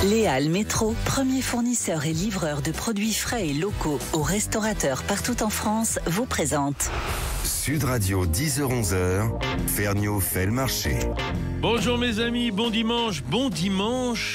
Léal Métro, premier fournisseur et livreur de produits frais et locaux aux restaurateurs partout en France, vous présente Sud Radio 10h-11h, Ferniaud fait le marché. Bonjour mes amis, bon dimanche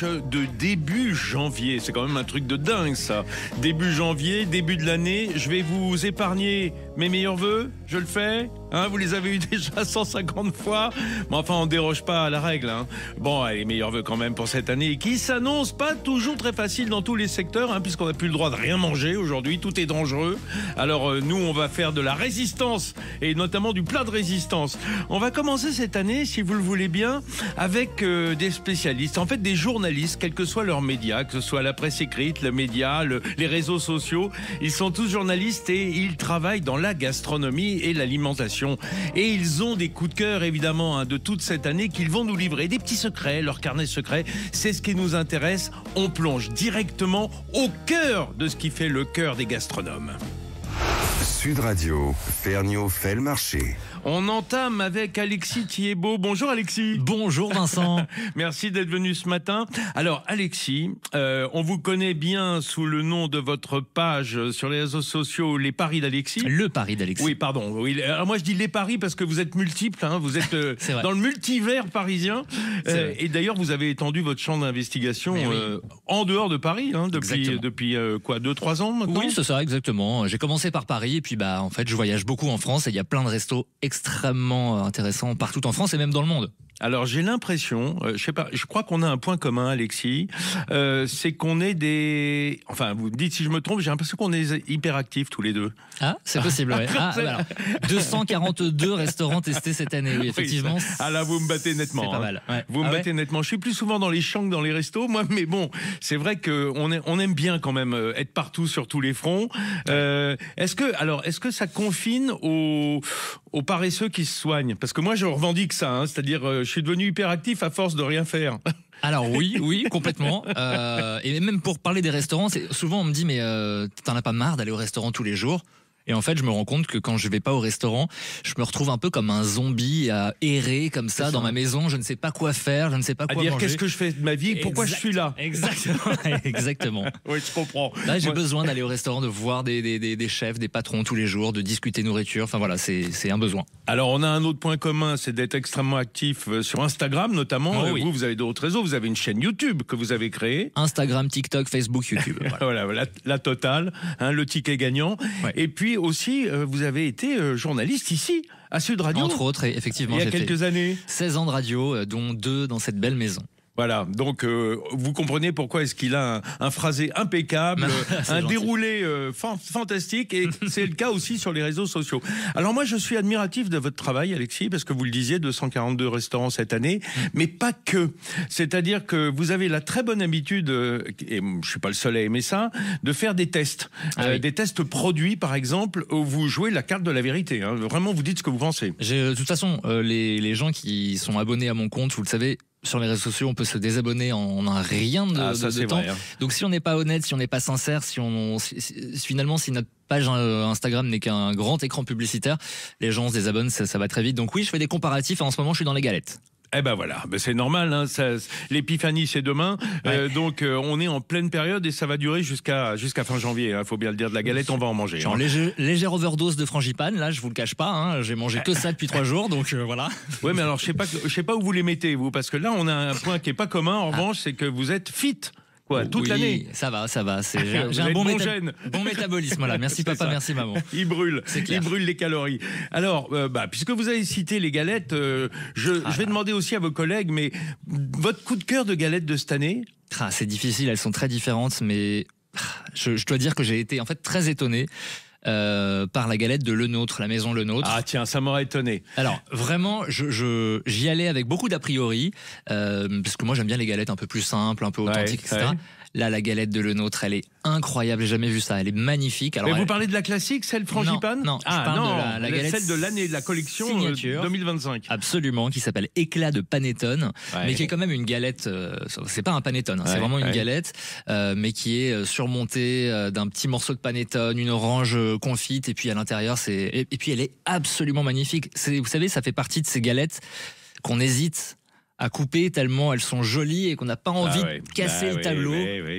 de début janvier. C'est quand même un truc de dingue ça. Début janvier, début de l'année, je vais vous épargner mes meilleurs vœux, je le fais. Vous les avez eu déjà 150 fois. Mais enfin, on ne déroge pas à la règle. Bon, allez, meilleurs vœux quand même pour cette année qui s'annonce pas toujours très facile dans tous les secteurs, puisqu'on n'a plus le droit de rien manger aujourd'hui. Tout est dangereux. Alors nous, on va faire de la résistance et notamment du plat de résistance. On va commencer cette année, si vous le voulez bien, avec des spécialistes, en fait des journalistes, quels que soient leurs médias, que ce soit la presse écrite, le média, les réseaux sociaux. Ils sont tous journalistes et ils travaillent dans la gastronomie et l'alimentation. Et ils ont des coups de cœur, évidemment, de toute cette année qu'ils vont nous livrer. Des petits secrets, leur carnet secret, c'est ce qui nous intéresse. On plonge directement au cœur de ce qui fait le cœur des gastronomes. Sud Radio, Ferniaud fait le marché. On entame avec Alexis Thiebaud. Bonjour Alexis. Bonjour Vincent. Merci d'être venu ce matin. Alors Alexis, on vous connaît bien sous le nom de votre page sur les réseaux sociaux, Les Paris d'Alexis. Le Paris d'Alexis. Oui, pardon. Oui. Alors moi je dis Les Paris parce que vous êtes multiples, vous êtes dans le multivers parisien. Et d'ailleurs vous avez étendu votre champ d'investigation en dehors de Paris depuis quoi, 2-3 ans maintenant. Oui, c'est ça, exactement. J'ai commencé par Paris et puis en fait je voyage beaucoup en France et il y a plein de restos extrêmement intéressants partout en France et même dans le monde. Alors j'ai l'impression, je crois qu'on a un point commun, Alexis, c'est qu'on est des... Enfin, vous me dites si je me trompe, j'ai l'impression qu'on est hyperactifs tous les deux. Ah, c'est possible, ouais. Alors, 242 restaurants testés cette année, oui, effectivement. Oui, là, vous me battez nettement. C'est pas mal. Ouais. Vous me battez nettement. Je suis plus souvent dans les champs que dans les restos, moi, mais bon, c'est vrai qu'on aime bien quand même être partout sur tous les fronts. Est-ce que ça confine aux paresseux qui se soignent? Parce que moi, je revendique ça, c'est-à-dire... je suis devenu hyperactif à force de rien faire. Alors oui, complètement. Et même pour parler des restaurants, souvent on me dit mais t'en as pas marre d'aller au restaurant tous les jours? Et en fait, je me rends compte que quand je vais pas au restaurant, je me retrouve un peu comme un zombie à errer comme ça dans ma maison. Je ne sais pas quoi faire, je ne sais pas quoi manger. Qu'est-ce que je fais de ma vie? Pourquoi je suis là? Exactement. Oui, je comprends. Là, j'ai besoin d'aller au restaurant, de voir des chefs, des patrons tous les jours, de discuter nourriture. Enfin voilà, c'est un besoin. Alors, on a un autre point commun, c'est d'être extrêmement actif sur Instagram notamment. Vous avez d'autres réseaux. Vous avez une chaîne YouTube que vous avez créée. Instagram, TikTok, Facebook, YouTube. Voilà, la totale, le ticket gagnant. Ouais. Et puis aussi, vous avez été journaliste ici, à Sud Radio. Entre autres, effectivement. Il y a quelques années. 16 ans de radio, dont 2 dans cette belle maison. Voilà, donc vous comprenez pourquoi est-ce qu'il a un phrasé impeccable, un déroulé fantastique, et c'est le cas aussi sur les réseaux sociaux. Alors moi, je suis admiratif de votre travail, Alexis, parce que vous le disiez, 242 restaurants cette année, mais pas que. C'est-à-dire que vous avez la très bonne habitude, et je suis pas le seul à aimer ça, de faire des tests. Des tests produits, par exemple, où vous jouez la carte de la vérité. Vraiment, vous dites ce que vous pensez. De toute façon, les gens qui sont abonnés à mon compte, vous le savez, sur les réseaux sociaux, on peut se désabonner en un rien de temps. Vrai, Donc si on n'est pas honnête, si on n'est pas sincère, finalement si notre page Instagram n'est qu'un grand écran publicitaire, les gens se désabonnent, ça va très vite. Donc oui, je fais des comparatifs et en ce moment je suis dans les galettes. Eh ben voilà, c'est normal, l'épiphanie c'est demain, donc on est en pleine période et ça va durer jusqu'à fin janvier, faut bien le dire, de la galette on va en manger. Genre légère overdose de frangipane, là je vous le cache pas, j'ai mangé que ça depuis 3 jours, donc voilà. Ouais, mais alors je sais pas où vous les mettez vous, parce que là on a un point qui est pas commun, en revanche, c'est que vous êtes fit. Toute l'année. Ça va. J'ai un bon métabolisme. Voilà. Merci papa, merci maman. Il brûle les calories. Alors, puisque vous avez cité les galettes, je vais demander aussi à vos collègues, mais votre coup de cœur de galettes de cette année? C'est difficile, elles sont très différentes, mais je dois dire que j'ai été en fait très étonné. Par la galette de Le Nôtre, la maison Le Nôtre. Ah tiens, ça m'aurait étonné. Alors vraiment, j'y allais avec beaucoup d'a priori, parce que moi j'aime bien les galettes un peu plus simples, un peu authentiques, etc. Là, la galette de Le Nôtre, elle est incroyable. J'ai jamais vu ça. Elle est magnifique. Alors, mais vous parlez de la classique, celle frangipane? Non, je parle de la galette, celle de l'année de la collection signature, 2025. Absolument, qui s'appelle Éclat de panettone, mais qui est quand même une galette. C'est pas un panettone, c'est vraiment une galette, mais qui est surmontée d'un petit morceau de panettone, une orange confite, et puis à l'intérieur, et puis elle est absolument magnifique. Vous savez, ça fait partie de ces galettes qu'on hésite à couper tellement elles sont jolies et qu'on n'a pas envie de casser le tableau,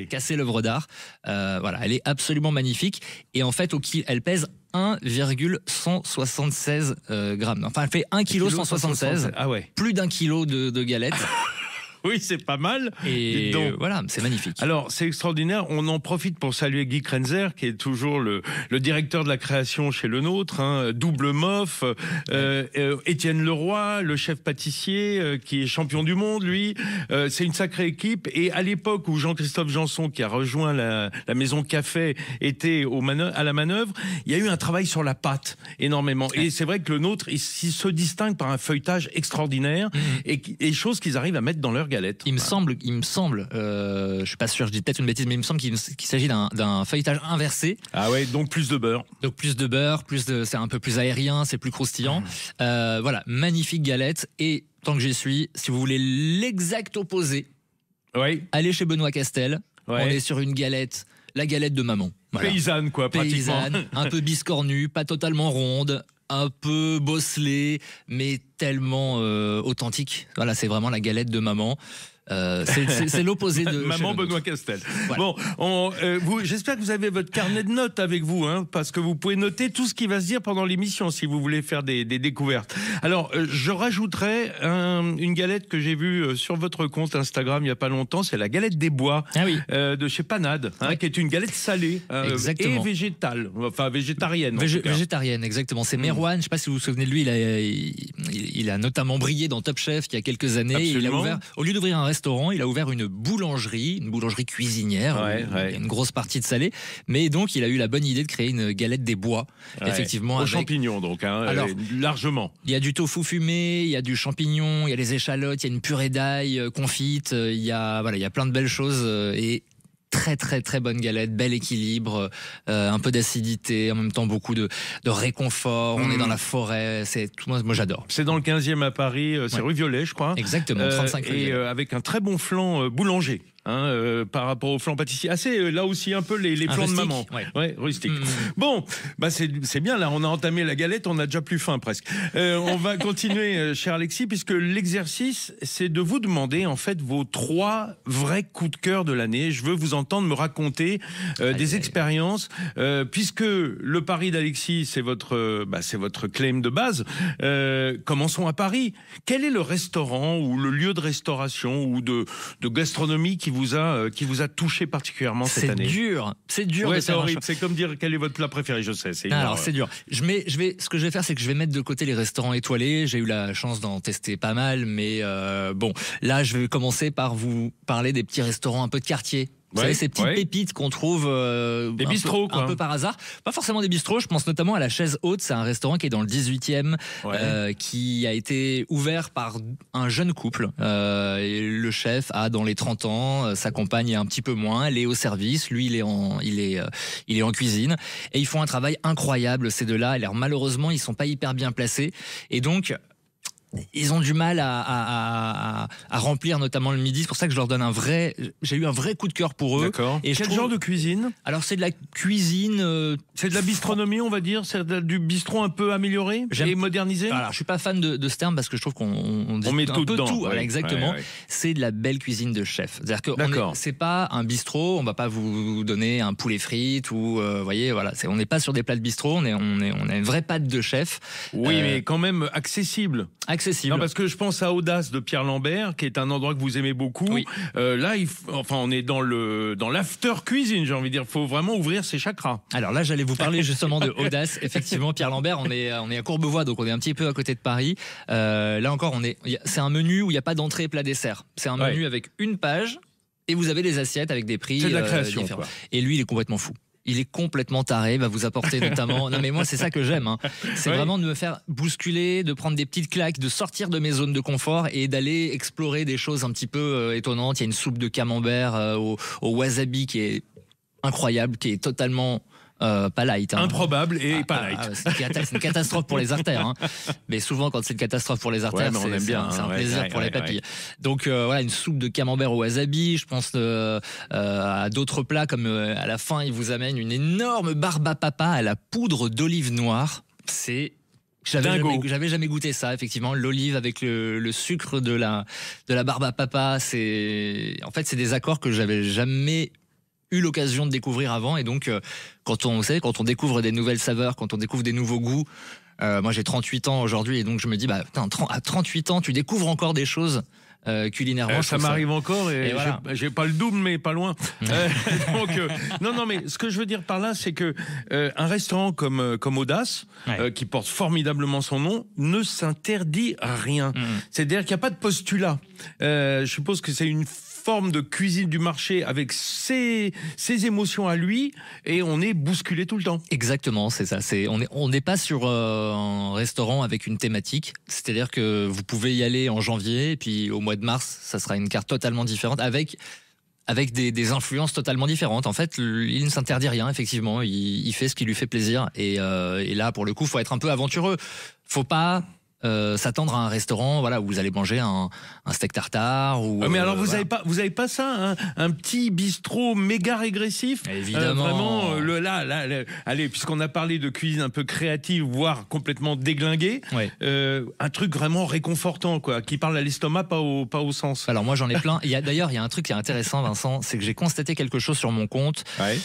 casser l'œuvre d'art. Voilà, elle est absolument magnifique. Et en fait, elle pèse 1,176 grammes. Enfin, elle fait 1,176 kg. Ah ouais. Plus d'1 kilo de galettes. Oui, c'est pas mal. Et donc, voilà, c'est magnifique. Alors, c'est extraordinaire. On en profite pour saluer Guy Krenzer, qui est toujours le directeur de la création chez Le Nôtre, hein, double MOF. Étienne Leroy, le chef pâtissier, qui est champion du monde, lui. C'est une sacrée équipe. Et à l'époque où Jean-Christophe Janson, qui a rejoint la maison Café, était à la manœuvre, il y a eu un travail sur la pâte, énormément. Et c'est vrai que Le Nôtre, il se distingue par un feuilletage extraordinaire et choses qu'ils arrivent à mettre dans leur galette. Il me semble, je suis pas sûr, je dis peut-être une bêtise, mais il me semble qu'il s'agit d'un feuilletage inversé. Ah ouais, donc plus de beurre. Donc plus de beurre, c'est un peu plus aérien, c'est plus croustillant. Voilà, magnifique galette. Et tant que j'y suis, si vous voulez l'exact opposé, allez chez Benoît Castel. On est sur une galette, la galette de maman. Voilà. Paysanne, quoi, pratiquement. Paysanne, un peu biscornue, pas totalement ronde, un peu bosselée, mais tellement authentique. Voilà, c'est vraiment la galette de maman. C'est l'opposé de Maman Benoît Castel. Voilà. Bon, j'espère que vous avez votre carnet de notes avec vous, hein, parce que vous pouvez noter tout ce qui va se dire pendant l'émission si vous voulez faire des découvertes. Alors, je rajouterai une galette que j'ai vue sur votre compte Instagram il y a pas longtemps, c'est la galette des bois de chez Panade, qui est une galette salée et végétale, enfin végétarienne. Végétarienne, exactement. C'est Merwan, je ne sais pas si vous vous souvenez de lui, il a notamment brillé dans Top Chef il y a quelques années. Il a ouvert, au lieu d'ouvrir un restaurant, il a ouvert une boulangerie cuisinière, il y a une grosse partie de salé, mais donc il a eu la bonne idée de créer une galette des bois, effectivement. Aux champignons donc, alors, largement. Il y a du tofu fumé, il y a du champignon, il y a les échalotes, il y a une purée d'ail confite, il y a plein de belles choses et très très très bonne galette, bel équilibre, un peu d'acidité, en même temps beaucoup de réconfort. On est dans la forêt, c'est tout, moi j'adore. C'est dans le 15e à Paris, c'est rue Violet, je crois. Exactement, 35 rue Violet. Et avec un très bon flan boulanger. Par rapport au flan pâtissier, assez là aussi un peu les plans de maman, rustique. Bon, c'est bien là, on a entamé la galette, on a déjà plus faim presque. On va continuer, cher Alexis, puisque l'exercice, c'est de vous demander en fait vos 3 vrais coups de cœur de l'année. Je veux vous entendre me raconter des expériences, puisque le Paris d'Alexis, c'est votre claim de base. Commençons à Paris. Quel est le restaurant ou le lieu de restauration ou de gastronomie qui vous a touché particulièrement cette année? C'est dur. Ouais, c'est horrible. C'est comme dire quel est votre plat préféré, je sais. Alors c'est dur. Ce que je vais faire, c'est que je vais mettre de côté les restaurants étoilés. J'ai eu la chance d'en tester pas mal, mais bon, là je vais commencer par vous parler des petits restaurants un peu de quartier. Vous savez, ces petites pépites qu'on trouve des bistrots, un peu par hasard. Pas forcément des bistrots, je pense notamment à la Chaise Haute. C'est un restaurant qui est dans le 18e, qui a été ouvert par un jeune couple. Et le chef a dans les 30 ans, sa compagne est un petit peu moins, elle est au service, lui il est en cuisine. Et ils font un travail incroyable, ces deux-là. Alors malheureusement, ils sont pas hyper bien placés. Et donc, ils ont du mal à remplir notamment le midi. C'est pour ça que je leur donne j'ai eu un vrai coup de cœur pour eux. D'accord. Et quel genre de cuisine? Alors c'est de la cuisine, c'est de la bistronomie, on va dire. C'est du bistrot un peu amélioré et modernisé. Alors je suis pas fan de ce terme parce que je trouve qu'on dit met tout dedans. Voilà, exactement. C'est de la belle cuisine de chef. C'est-à-dire que c'est pas un bistrot. On va pas vous donner un poulet frites ou voyez, voilà. On n'est pas sur des plats de bistrot. On a une vraie pâte de chef. Oui, mais quand même accessible. Non, parce que je pense à Audace de Pierre Lambert, qui est un endroit que vous aimez beaucoup. Oui. Là, on est dans l'after cuisine, j'ai envie de dire. Il faut vraiment ouvrir ses chakras. Alors là, j'allais vous parler justement de Audace. Effectivement, Pierre Lambert, on est à Courbevoie, donc on est un petit peu à côté de Paris. Là encore, c'est un menu où il n'y a pas d'entrée plat dessert. C'est un menu avec une page et vous avez les assiettes avec des prix. C'est de la création, différents. Et lui, il est complètement fou. Il est complètement taré, il va vous apporter notamment... Non mais moi c'est ça que j'aime, c'est vraiment de me faire bousculer, de prendre des petites claques, de sortir de mes zones de confort et d'aller explorer des choses un petit peu étonnantes. Il y a une soupe de camembert au wasabi qui est incroyable, qui est totalement... pas light. Improbable et pas light. C'est une catastrophe pour les artères. Mais souvent, quand c'est une catastrophe pour les artères, c'est un plaisir pour les papilles. Donc voilà, une soupe de camembert au wasabi. Je pense à d'autres plats comme à la fin, ils vous amènent une énorme barbe à papa à la poudre d'olive noire. C'est J'avais jamais goûté ça, effectivement. L'olive avec le sucre de la barbe à papa, en fait, c'est des accords que j'avais jamais eu l'occasion de découvrir avant. Et donc, quand on découvre des nouvelles saveurs, quand on découvre des nouveaux goûts, moi j'ai 38 ans aujourd'hui, et donc je me dis, à 38 ans, tu découvres encore des choses. Culinairement, ça m'arrive encore et voilà. J'ai pas le double mais pas loin. Donc non mais ce que je veux dire par là, c'est que un restaurant comme Audace, qui porte formidablement son nom, ne s'interdit rien. C'est-à-dire qu'il n'y a pas de postulat. Je suppose que c'est une forme de cuisine du marché avec ses émotions à lui, et on est bousculé tout le temps. Exactement, c'est ça. On n'est pas sur un restaurant avec une thématique. C'est-à-dire que vous pouvez y aller en janvier, et puis au mois de mars, ça sera une carte totalement différente avec des influences totalement différentes. En fait, il ne s'interdit rien, effectivement. Il fait ce qui lui fait plaisir. Et là, pour le coup, faut être un peu aventureux. Faut pas s'attendre à un restaurant, voilà, où vous allez manger un steak tartare ou. Mais alors vous avez pas ça, un petit bistrot méga régressif. Évidemment. Vraiment, allez, puisqu'on a parlé de cuisine un peu créative, voire complètement déglinguée, un truc vraiment réconfortant, quoi, qui parle à l'estomac, pas au sens. Alors moi j'en ai plein. Il y a un truc qui est intéressant, Vincent, c'est que j'ai constaté quelque chose sur mon compte,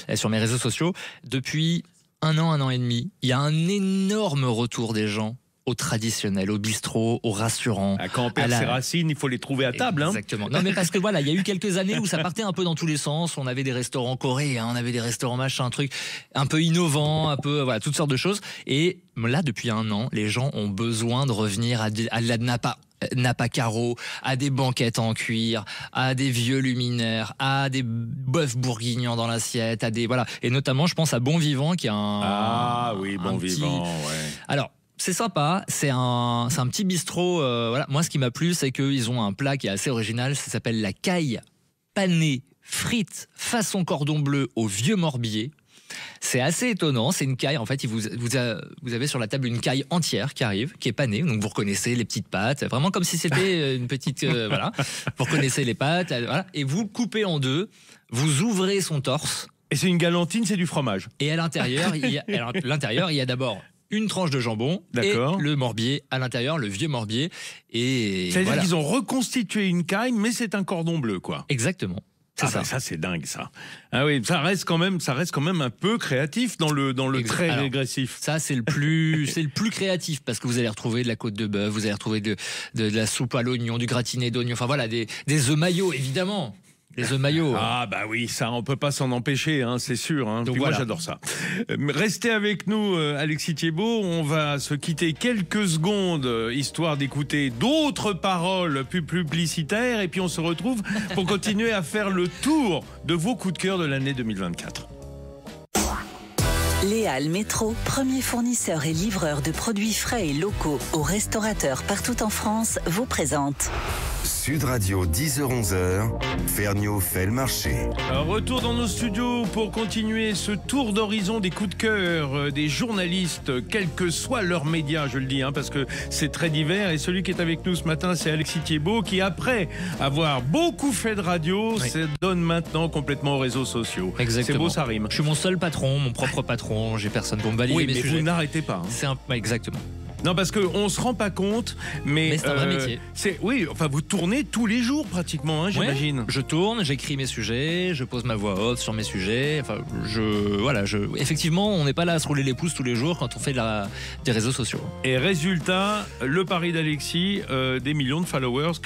et sur mes réseaux sociaux depuis un an et demi. Il y a un énorme retour des gens au traditionnel, au bistrot, au rassurant. Quand on perd ses racines, il faut les trouver à table. Exactement. Non, mais parce que voilà, il y a eu quelques années où ça partait un peu dans tous les sens. On avait des restaurants coréens, on avait des restaurants machin, truc un peu innovant, un peu voilà, toutes sortes de choses. Et là, depuis un an, les gens ont besoin de revenir à la Napa Caro, à des banquettes en cuir, à des vieux luminaires, à des bœufs bourguignons dans l'assiette, voilà. Et notamment, je pense à Bon Vivant qui a Bon Vivant. Alors. C'est sympa, c'est un petit bistrot. Voilà. Moi, ce qui m'a plu, c'est qu'ils ont un plat qui est assez original. Ça s'appelle la caille panée frite façon cordon bleu au vieux morbier. C'est assez étonnant. C'est une caille. En fait, vous avez sur la table une caille entière qui arrive, qui est panée. Donc, vous reconnaissez les petites pattes, vraiment comme si c'était une petite. Voilà. Vous reconnaissez les pattes, voilà. Et vous le coupez en deux. Vous ouvrez son torse. Et c'est une galantine, c'est du fromage. Et à l'intérieur, il y a d'abord une tranche de jambon et le morbier à l'intérieur, le vieux morbier. C'est-à-dire qu'ils ont reconstitué une caille, mais c'est un cordon bleu, quoi. Exactement. Ça c'est dingue, ça. Ah oui, ça reste quand même un peu créatif dans le très régressif. Ça c'est le plus créatif, parce que vous allez retrouver de la côte de bœuf, vous allez retrouver de la soupe à l'oignon, du gratiné d'oignon, enfin voilà, des œufs maillots évidemment. Les œufs maillots. Ah bah oui, ça on peut pas s'en empêcher, c'est sûr. Donc voilà. Moi j'adore ça. Restez avec nous, Alexis Thiebaud. On va se quitter quelques secondes, histoire d'écouter d'autres paroles plus publicitaires, et puis on se retrouve pour continuer à faire le tour de vos coups de cœur de l'année 2024. Les Halles Métro, premier fournisseur et livreur de produits frais et locaux aux restaurateurs partout en France, vous présente Sud Radio, 10h-11h, Ferniaud fait le marché. Retour dans nos studios pour continuer ce tour d'horizon des coups de cœur des journalistes, quels que soient leurs médias, je le dis, parce que c'est très divers. Et celui qui est avec nous ce matin, c'est Alexis Thiebaud, qui après avoir beaucoup fait de radio, se donne maintenant complètement aux réseaux sociaux. Exactement. C'est beau, ça rime. Je suis mon seul patron, mon propre patron, j'ai personne pour me valider mes sujets. Vous n'arrêtez pas. Exactement. Non, parce qu'on ne se rend pas compte, mais c'est un vrai métier. Vous tournez tous les jours pratiquement, j'imagine. Ouais, je tourne, j'écris mes sujets, je pose ma voix off sur mes sujets. Effectivement, on n'est pas là à se rouler les pouces tous les jours quand on fait des réseaux sociaux. Et résultat, le pari d'Alexis, des millions de followers,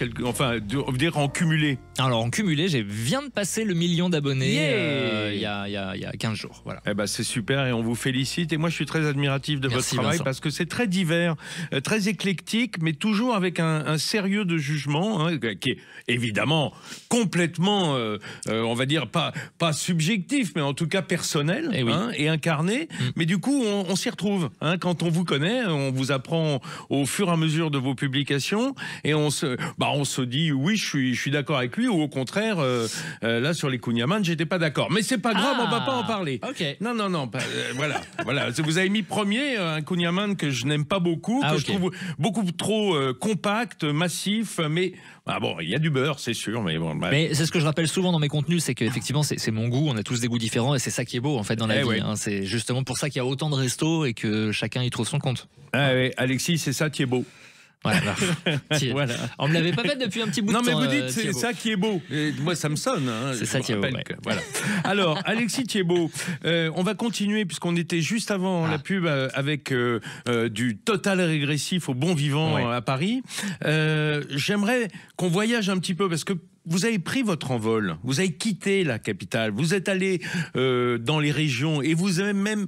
en cumulé. Alors en cumulé, je viens de passer le 1 million d'abonnés il y a 15 jours. Voilà. C'est super et on vous félicite. Et moi, je suis très admiratif de votre travail, Vincent, parce que c'est très divers, très éclectique, mais toujours avec un sérieux de jugement, qui est évidemment complètement, on va dire, pas subjectif, mais en tout cas personnel, et incarné. Mais du coup, on s'y retrouve. Quand on vous connaît, on vous apprend au fur et à mesure de vos publications, et on se dit, oui, je suis d'accord avec lui, là-dessus, ou au contraire, là sur les kouign-amann, j'étais pas d'accord. Mais c'est pas grave, on va pas en parler. Okay. Non, voilà. Vous avez mis premier un kouign-amann que je n'aime pas beaucoup, que je trouve beaucoup trop compact, massif, mais bon, il y a du beurre, c'est sûr, mais bon. Mais c'est ce que je rappelle souvent dans mes contenus, c'est qu'effectivement, c'est mon goût. On a tous des goûts différents, et c'est ça qui est beau en fait dans la vie. Hein. C'est justement pour ça qu'il y a autant de restos et que chacun y trouve son compte. Alexis, c'est ça qui est beau. Voilà. On me l'avait pas fait depuis un petit bout de temps. Non, mais vous dites c'est ça qui est beau. Et moi, ça me sonne. Hein. C'est ça qui est beau. Voilà. Alors, Alexis Thiebaud, on va continuer puisqu'on était juste avant la pub avec du total régressif au bon vivant à Paris. J'aimerais qu'on voyage un petit peu parce que vous avez pris votre envol, vous avez quitté la capitale, vous êtes allé dans les régions et vous êtes même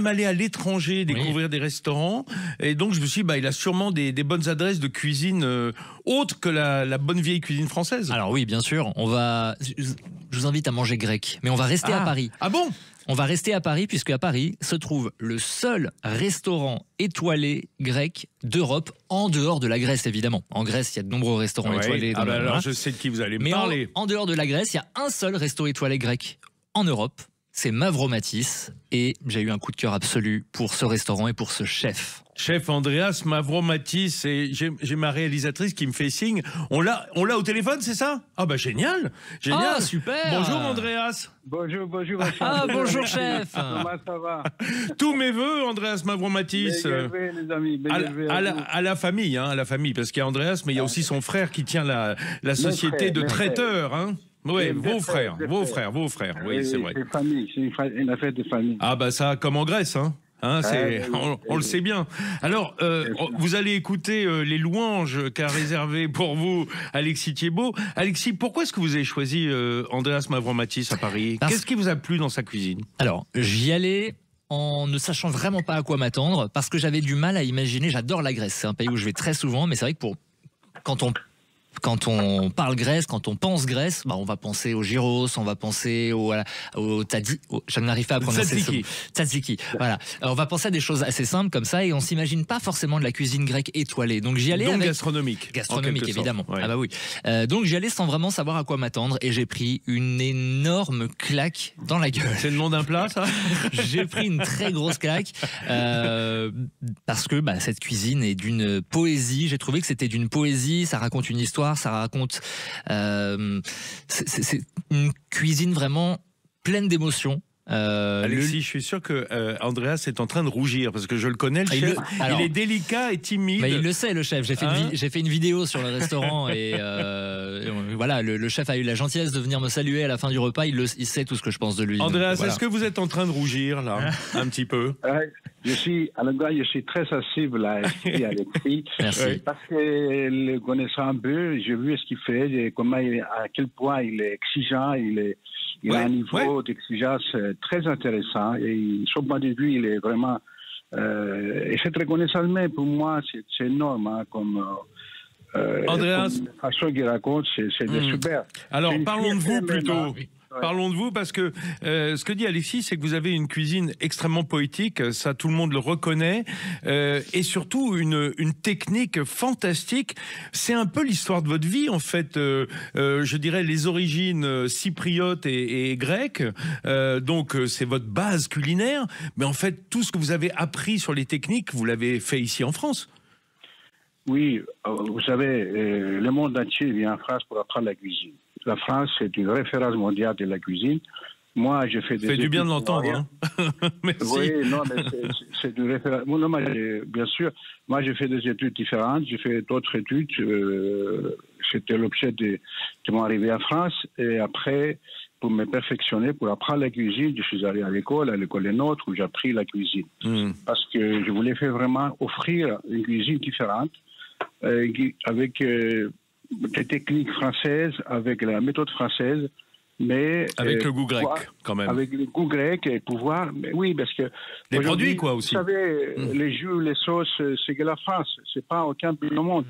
allé à l'étranger découvrir des restaurants. Et donc je me suis dit, il a sûrement des bonnes adresses de cuisine autres que la bonne vieille cuisine française. Alors oui, bien sûr, je vous invite à manger grec, mais on va rester à Paris. Ah bon ? On va rester à Paris, puisque à Paris se trouve le seul restaurant étoilé grec d'Europe, en dehors de la Grèce, évidemment. En Grèce, il y a de nombreux restaurants étoilés. Alors, je sais de qui vous allez me parler. En dehors de la Grèce, il y a un seul resto étoilé grec en Europe. C'est Mavromatis. Et j'ai eu un coup de cœur absolu pour ce restaurant et pour ce chef. Chef Andreas Mavromatis, et j'ai ma réalisatrice qui me fait signe. On l'a au téléphone, c'est ça ? Ah génial. Ah, super. Bonjour Andreas. Bonjour. Bonjour chef. Comment ça va ? Tous mes voeux, Andreas Mavromatis. Les amis. À la famille, à la famille, parce qu'il y a Andreas, mais il y a aussi son frère qui tient la société de traiteurs, hein. Oui, vos frères, oui, c'est vrai. C'est famille, c'est une affaire de famille. Ça, comme en Grèce, hein. On le sait bien. Alors, vous allez écouter les louanges qu'a réservé pour vous Alexis Thiebaud. Alexis, pourquoi est-ce que vous avez choisi Andreas Mavromatis à Paris ? Qu'est-ce qui vous a plu dans sa cuisine ? Alors, j'y allais en ne sachant vraiment pas à quoi m'attendre, parce que j'avais du mal à imaginer. J'adore la Grèce, c'est un pays où je vais très souvent, mais c'est vrai que quand on parle Grèce, quand on pense Grèce, on va penser au gyros, on va penser au je n'arrive pas à prononcer ça. Tzatziki. Voilà. Alors, on va penser à des choses assez simples comme ça et on s'imagine pas forcément de la cuisine grecque étoilée. Donc j'y allais gastronomique, évidemment. Ouais. Oui. Donc j'y allais sans vraiment savoir à quoi m'attendre et j'ai pris une énorme claque dans la gueule. C'est le nom d'un plat, ça ? J'ai pris une très grosse claque parce que cette cuisine est d'une poésie. J'ai trouvé que c'était d'une poésie. Ça raconte une histoire. Ça raconte... c'est une cuisine vraiment pleine d'émotions. Alexis, je suis sûr que Andreas est en train de rougir parce que je le connais, le chef. Il est délicat et timide. Il le sait, le chef. J'ai fait une vidéo sur le restaurant et voilà, le chef a eu la gentillesse de venir me saluer à la fin du repas. Il sait tout ce que je pense de lui. Andreas, voilà. Est-ce que vous êtes en train de rougir là, un petit peu? Je suis très sensible à Alexis. Merci. Parce que le connaissant un peu, j'ai vu ce qu'il fait, à quel point il est exigeant, il a un niveau d'exigence très intéressant et sur point de vue, il est vraiment... et cette reconnaissance, mais pour moi, c'est énorme. Comme Andreas, la façon qu'il raconte, c'est super. Alors, parlons de vous plutôt. Parlons de vous parce que ce que dit Alexis, c'est que vous avez une cuisine extrêmement poétique, ça tout le monde le reconnaît, et surtout une technique fantastique. C'est un peu l'histoire de votre vie en fait, je dirais les origines cypriotes et grecques, donc c'est votre base culinaire, mais en fait tout ce que vous avez appris sur les techniques, vous l'avez fait ici en France. Oui, vous savez, le monde entier vient en France pour apprendre la cuisine. La France, c'est une référence mondiale de la cuisine. Moi, je fais des études... du bien de l'entendre, hein. Merci. Oui, non, mais c'est une référence... Non, bien sûr, moi, j'ai fait des études différentes. J'ai fait d'autres études. C'était l'objet de mon arrivée en France. Et après, pour me perfectionner, pour apprendre la cuisine, je suis allé à l'école des nôtres, où j'ai appris la cuisine. Parce que je voulais vraiment offrir une cuisine différente, avec... des techniques françaises, avec la méthode française, mais... Avec le goût grec, quand même. Avec le goût grec et pouvoir... Mais oui, parce que... Les produits, quoi, aussi. Vous savez, les jus, les sauces, c'est que la France. C'est pas aucun pays au monde.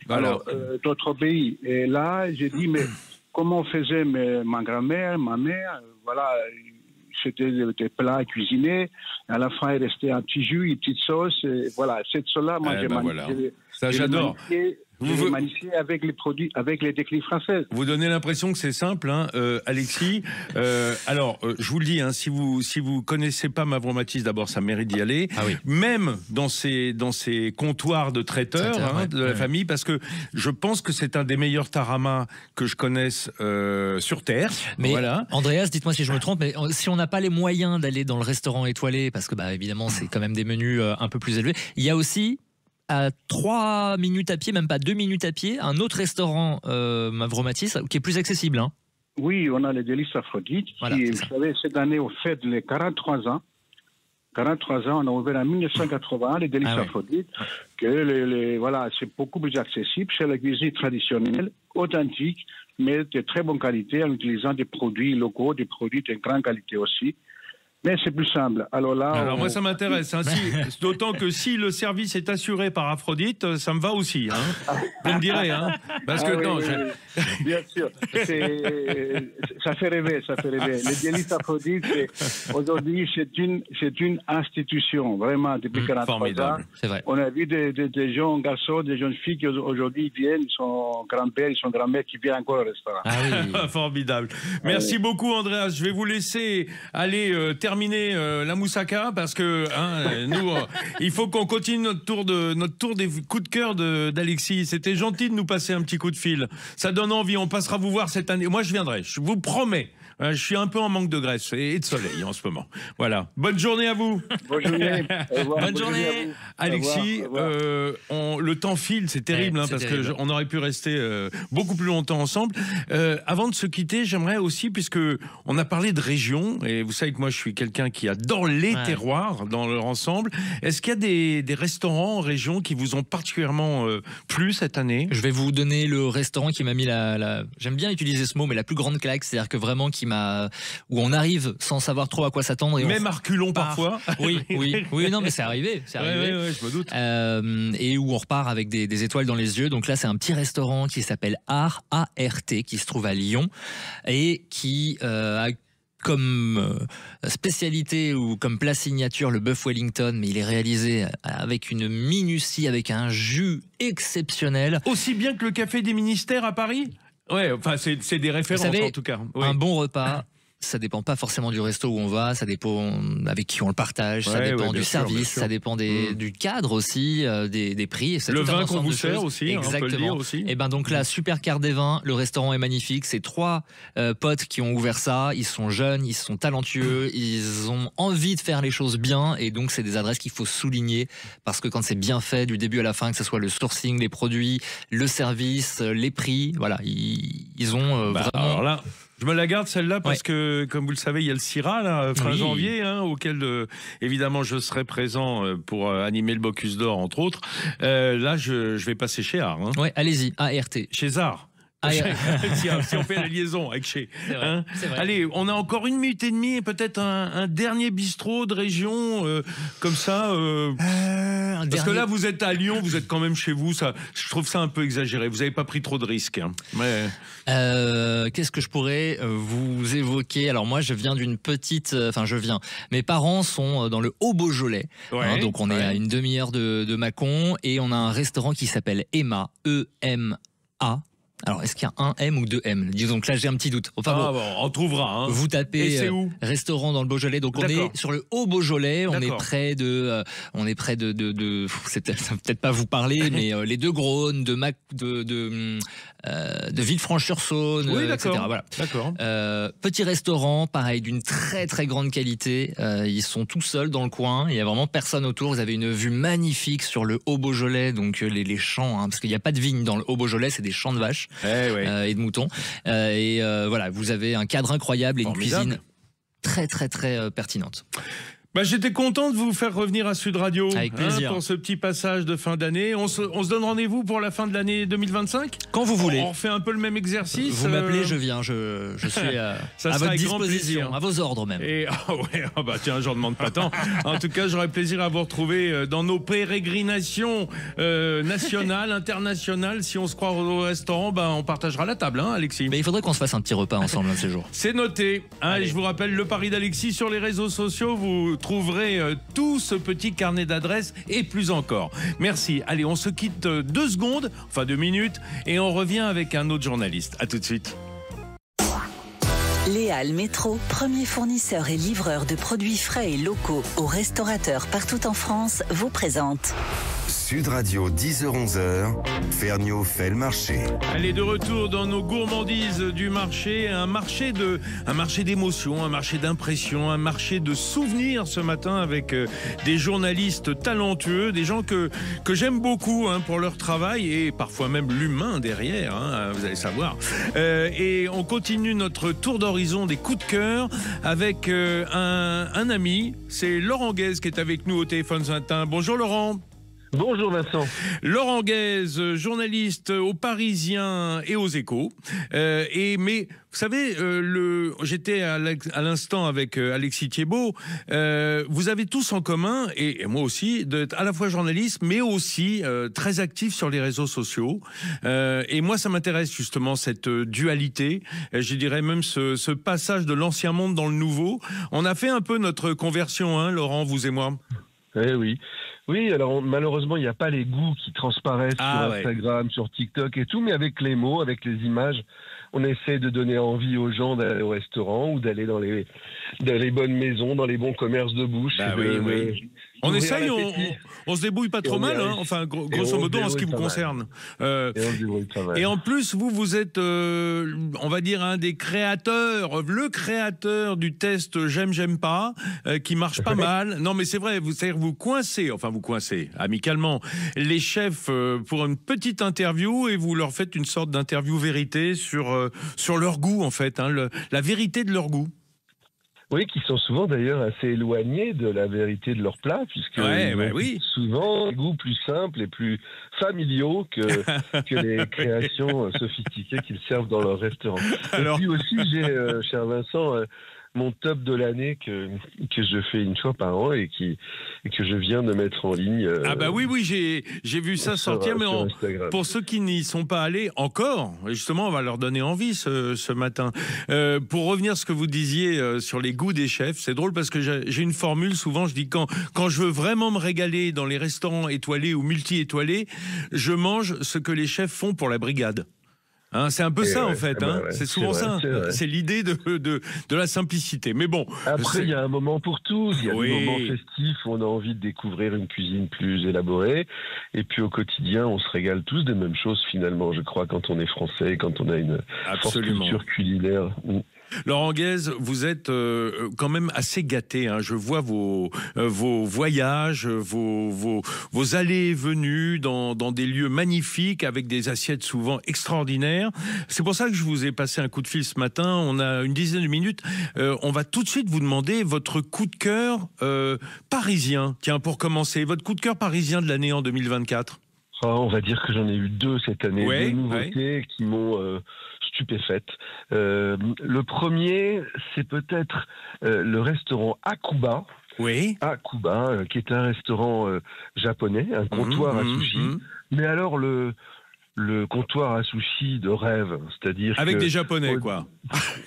Alors, d'autres pays. Et là, j'ai dit, mais comment faisait ma grand-mère, ma mère, voilà... C'était des plats cuisinés. À la fin, il restait un petit jus, une petite sauce. Et voilà, cette sauce-là, moi, j'ai voilà. Ça, j'adore. Vous maniez avec les produits, avec les techniques françaises. Vous donnez l'impression que c'est simple, hein, Alexis. Alors, je vous le dis, hein, si vous connaissez pas Mavromatis, d'abord, ça mérite d'y aller. Ah oui. Même dans ces comptoirs de traiteurs de la famille, parce que je pense que c'est un des meilleurs taramas que je connaisse sur Terre. Mais voilà. Andreas, dites-moi si je me trompe, mais si on n'a pas les moyens d'aller dans le restaurant étoilé, parce que évidemment, c'est quand même des menus un peu plus élevés, il y a aussi à 3 minutes à pied, même pas 2 minutes à pied, un autre restaurant Mavromatis qui est plus accessible. Hein. Oui, on a les délices Aphrodite. Voilà, qui, vous savez, cette année, on fête les 43 ans. 43 ans, on a ouvert en 1980 les délices Aphrodite. Que voilà, c'est beaucoup plus accessible. C'est la cuisine traditionnelle, authentique, mais de très bonne qualité, en utilisant des produits locaux, des produits de grande qualité aussi. Mais c'est plus simple. Alors là, moi ça m'intéresse, hein, d'autant que si le service est assuré par Aphrodite, ça me va aussi. Hein. Vous me direz, hein, parce que bien sûr, ça fait rêver, ça fait rêver. Les délices Aphrodite, aujourd'hui, c'est une institution vraiment depuis 43 ans. C'est vrai. On a vu des jeunes garçons, des jeunes filles qui aujourd'hui viennent, ils sont grands-pères, ils sont grands-mères qui viennent encore au restaurant. Ah oui. Formidable. Merci beaucoup, Andreas. Je vais vous laisser aller terminer la moussaka parce que nous, il faut qu'on continue notre tour des coups de cœur d'Alexis. C'était gentil de nous passer un petit coup de fil. Ça donne envie. On passera vous voir cette année. Moi, je viendrai. Je vous promets. Je suis un peu en manque de graisse et de soleil en ce moment. Voilà. Bonne journée à vous. Bonne journée. Bonne journée. Alexis, le temps file, c'est terrible, parce qu'on aurait pu rester beaucoup plus longtemps ensemble. Avant de se quitter, j'aimerais aussi, puisque on a parlé de région, et vous savez que moi je suis quelqu'un qui adore les terroirs dans leur ensemble. Est-ce qu'il y a des restaurants en région qui vous ont particulièrement plu cette année? Je vais vous donner le restaurant qui m'a mis j'aime bien utiliser ce mot, mais la plus grande claque, c'est-à-dire que vraiment où on arrive sans savoir trop à quoi s'attendre. Même à reculons parfois. Oui, non, mais c'est arrivé. Ouais, je me doute. Et où on repart avec des étoiles dans les yeux. Donc là, c'est un petit restaurant qui s'appelle ART, qui se trouve à Lyon et qui a comme spécialité ou comme plat signature le bœuf Wellington, mais il est réalisé avec une minutie, avec un jus exceptionnel. Aussi bien que le Café des Ministères à Paris? Ouais, enfin c'est des références, vous savez, en tout cas. Oui. Un bon repas, ça dépend pas forcément du resto où on va, ça dépend avec qui on le partage, ça dépend du service, ça dépend du cadre aussi, des prix. Le vin qu'on vous sert aussi, exactement. On peut le dire aussi. Et ben donc là, super carte des vins, le restaurant est magnifique. C'est 3 potes qui ont ouvert ça. Ils sont jeunes, ils sont talentueux, ils ont envie de faire les choses bien, et donc c'est des adresses qu'il faut souligner parce que quand c'est bien fait du début à la fin, que ce soit le sourcing, les produits, le service, les prix, voilà, ils ont vraiment. Alors là, je me la garde celle-là parce que, comme vous le savez, il y a le CIRA là, fin janvier, auquel évidemment je serai présent pour animer le Bocuse d'Or entre autres. Là, je vais passer chez Art. Hein. Ouais, allez-y, ART. Chez Art. Si on fait la liaison avec chez. C'est vrai. Allez, on a encore 1 minute et demie et peut-être un dernier bistrot de région comme ça. Parce que là, vous êtes à Lyon, vous êtes quand même chez vous. Ça, je trouve ça un peu exagéré. Vous n'avez pas pris trop de risques. Hein. Qu'est-ce que je pourrais vous évoquer? Alors moi, je viens d'une petite. Mes parents sont dans le Haut-Beaujolais. Donc on est à une demi-heure de Mâcon et on a un restaurant qui s'appelle Emma, E-M-A. Alors, est-ce qu'il y a un M ou 2 M? Disons que là, j'ai un petit doute. Enfin, on trouvera. Hein. Vous tapez restaurant dans le Beaujolais. Donc, on est sur le Haut-Beaujolais. On est près de. Ça va peut-être pas vous parler, mais les Deux-Grosnes, de Villefranche-sur-Saône, etc. Voilà. D'accord. Petit restaurant, pareil, d'une très très grande qualité. Ils sont tout seuls dans le coin. Il y a vraiment personne autour. Vous avez une vue magnifique sur le Haut-Beaujolais, donc les champs, parce qu'il n'y a pas de vignes dans le Haut-Beaujolais, c'est des champs de vaches. Et de moutons. Voilà, vous avez un cadre incroyable et une cuisine très très très pertinente. J'étais content de vous faire revenir à Sud Radio. Avec plaisir. Pour ce petit passage de fin d'année. On se donne rendez-vous pour la fin de l'année 2025 ? Quand vous voulez. On refait un peu le même exercice. Vous m'appelez, je viens. Je suis à votre disposition, à vos ordres même. Et tiens, j'en demande pas tant. En tout cas, j'aurais plaisir à vous retrouver dans nos pérégrinations nationales, internationales. Si on se croit au restaurant, on partagera la table, Alexis. Mais il faudrait qu'on se fasse un petit repas ensemble un de ces jours. C'est noté. Et je vous rappelle le pari d'Alexis sur les réseaux sociaux. Vous retrouverez tout ce petit carnet d'adresses et plus encore. Merci. Allez, on se quitte 2 secondes, enfin 2 minutes, et on revient avec un autre journaliste. À tout de suite. Léal Métro, premier fournisseur et livreur de produits frais et locaux aux restaurateurs partout en France, vous présente Sud Radio 10h-11h, Ferniaud fait le marché. Allez, de retour dans nos gourmandises du marché, un marché d'émotions, un marché d'impressions, un marché de souvenirs ce matin avec des journalistes talentueux, des gens que j'aime beaucoup pour leur travail et parfois même l'humain derrière, vous allez savoir. Et on continue notre tour d'horizon des coups de cœur avec un ami, c'est Laurent Guez qui est avec nous au téléphone ce matin. Bonjour Laurent. Bonjour Vincent. Laurent Guez, journaliste aux Parisiens et aux Échos. Mais vous savez, j'étais à l'instant avec Alexis Thiebaud. Vous avez tous en commun, et moi aussi, d'être à la fois journaliste, mais aussi très actif sur les réseaux sociaux. Et moi, ça m'intéresse justement cette dualité. Je dirais même ce passage de l'ancien monde dans le nouveau. On a fait un peu notre conversion, Laurent, vous et moi. Eh oui. Oui, alors malheureusement, il n'y a pas les goûts qui transparaissent sur Instagram, sur TikTok et tout, mais avec les mots, avec les images, on essaie de donner envie aux gens d'aller au restaurant ou d'aller dans les bonnes maisons, dans les bons commerces de bouche. Oui. On essaye, on se débrouille pas trop mal, enfin grosso modo en ce qui vous concerne. Et en plus, vous êtes, on va dire, un des créateurs, le créateur du test j'aime pas, qui marche pas mal. Non mais c'est vrai, vous coincez amicalement les chefs pour une petite interview et vous leur faites une sorte d'interview vérité sur leur goût en fait, la vérité de leur goût. Oui, qui sont souvent d'ailleurs assez éloignés de la vérité de leur plat, puisque souvent des goûts plus simples et plus familiaux que les créations sophistiquées qu'ils servent dans leur restaurant. Alors... Et puis aussi, j'ai, cher Vincent, mon top de l'année que je fais une fois par an et que je viens de mettre en ligne. J'ai vu ça sortir, mais pour ceux qui n'y sont pas allés encore, justement, on va leur donner envie ce matin. Pour revenir à ce que vous disiez sur les goûts des chefs, c'est drôle parce que j'ai une formule, souvent je dis quand je veux vraiment me régaler dans les restaurants étoilés ou multi-étoilés, je mange ce que les chefs font pour la brigade. C'est un peu ça en fait, c'est souvent ça. C'est l'idée de la simplicité. Mais bon. Après, il y a un moment pour tous. Il y a des moments festifs où on a envie de découvrir une cuisine plus élaborée. Et puis au quotidien, on se régale tous des mêmes choses finalement. Je crois quand on est français, quand on a une forte culture culinaire. Laurent Guez, vous êtes quand même assez gâté. Je vois vos voyages, vos allées et venues dans des lieux magnifiques avec des assiettes souvent extraordinaires. C'est pour ça que je vous ai passé un coup de fil ce matin. On a une dizaine de minutes. On va tout de suite vous demander votre coup de cœur parisien. Tiens, pour commencer, votre coup de cœur parisien de l'année en 2024. On va dire que j'en ai eu 2 cette année, 2 nouveautés qui m'ont stupéfaite. Le premier, c'est peut-être le restaurant Akuba. Oui. Akuba, qui est un restaurant japonais, un comptoir à sushi. Mais alors le comptoir à sushi de rêve, c'est-à-dire avec des Japonais, quoi.